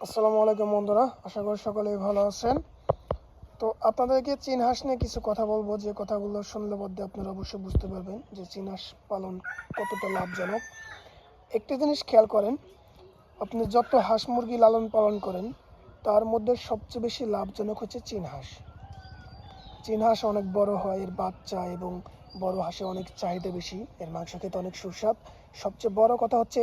আসসালামু আলাইকুম বন্ধুরা, আশা করি সকলেই ভালো আছেন। তো আপনাদেরকে চীন হাঁস নিয়ে কিছু কথা বলবো, যে কথাগুলো শুনলে মধ্যে আপনারা অবশ্যই বুঝতে পারবেন যে চীন হাঁস পালন কতটা লাভজনক। একটি জিনিস খেয়াল করেন, আপনি যত হাঁস মুরগি লালন পালন করেন তার মধ্যে সবচেয়ে বেশি লাভজনক হচ্ছে চীন হাঁস। চীন হাঁস অনেক বড় হয়, এর বাচ্চা এবং বড় হাঁসে অনেক চাহিদা বেশি, এর মাংস খেতে অনেক সুস্বাদ। সবচেয়ে বড় কথা হচ্ছে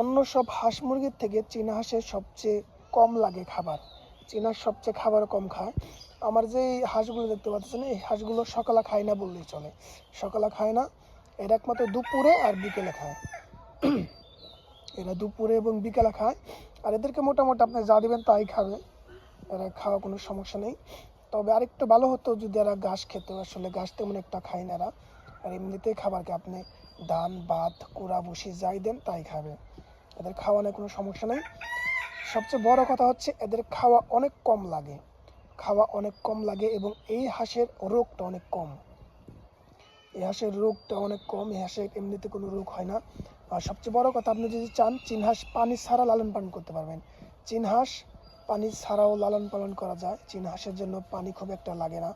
অন্য সব হাঁস মুরগির থেকে চীনা হাঁসের সবচেয়ে কম লাগে খাবার। চীনা হাঁস সবচেয়ে খাবার কম খায়। আমার যে এই হাঁসগুলো দেখতে পাচ্ছেন, এই হাঁসগুলো সকালে খায় না বললেই চলে। সকালে খায় না, এরা একমাত্র দুপুরে আর বিকেলে খায়। এরা দুপুরে এবং বিকেলে খায়, আর এদেরকে মোটামুটি আপনি যা দেবেন তাই খাবে, এরা খাওয়া কোনো সমস্যা নেই। তবে আরেকটু ভালো হতো যদি এরা ঘাস খেত, আসলে ঘাস তেমন একটা খায় না এরা। আর এমনিতেই খাবারকে আপনি ধান ভাত কুড়া ভুসি যাই দেন তাই খাবে, এদের খাওয়ানোর কোনো সমস্যা নেই। সবচেয়ে বড় কথা হচ্ছে এদের খাওয়া অনেক কম লাগে, এবং এই হাঁসের রোগটা অনেক কম। এই হাঁসের এমনিতে কোনো রোগ হয় না। আর সবচেয়ে বড় কথা, আপনি যদি চান চীন হাঁস পানি ছাড়া লালন পালন করতে পারবেন। চীন হাঁস পানি ছাড়াও লালন পালন করা যায়। চীন হাঁসের জন্য পানি খুব একটা লাগে না,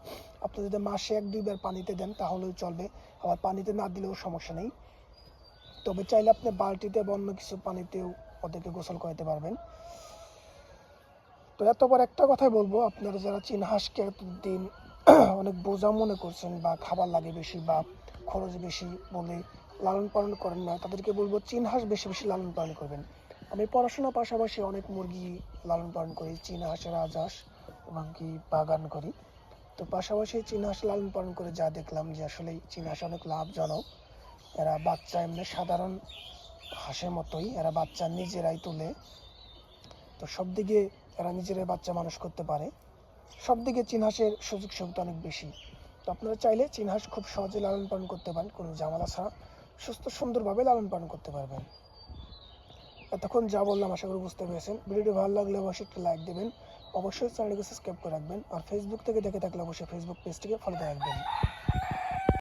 আপনি যদি মাসে 1-2 বার পানিতে দেন তাহলেও চলবে, আবার পানিতে না দিলেও সমস্যা নেই। তবে চাইলে আপনি বালতিতে বা অন্য কিছু পানিতেও ওদেরকে গোসল করাতে পারবেন। তো এতবার একটা কথাই বলবো, আপনারা যারা চীন হাঁসকে এতদিন অনেক বোঝা মনে করছেন বা খাবার লাগে বেশি বা খরচ বেশি বলে লালন পালন করেন না, তাদেরকে বলবো চীন হাঁস বেশি বেশি লালন পালন করবেন। আমি পড়াশোনার পাশাপাশি অনেক মুরগি লালন পালন করি, চীন হাঁসের রাজহাঁস এবং কি বাগান করি। তো পাশাপাশি চীন হাঁস লালন পালন করে যা দেখলাম যে আসলে চীন হাঁস অনেক লাভজনক। এরা বাচ্চা এমনি সাধারণ হাঁসের মতোই, এরা বাচ্চা নিজেরাই তোলে। তো সব দিকে এরা নিজেরাই বাচ্চা মানুষ করতে পারে, সব দিকে চীন হাঁসের সুযোগ সুবিধা অনেক বেশি। তো আপনারা চাইলে চীন হাঁস খুব সহজে লালন পালন করতে পারেন, কোনো ঝামেলা ছাড়া সুস্থ সুন্দরভাবে লালন পালন করতে পারবেন। এতক্ষণ যা বললাম আশা করি বুঝতে পেরেছেন। ভিডিওটি ভালো লাগলে অবশ্যই একটা লাইক দেবেন, অবশ্যই চ্যানেলটিকে সাবস্ক্রাইব করে রাখবেন, আর ফেসবুক থেকে দেখে থাকলে অবশ্যই ফেসবুক পেজটিকে ফলো করে রাখবেন।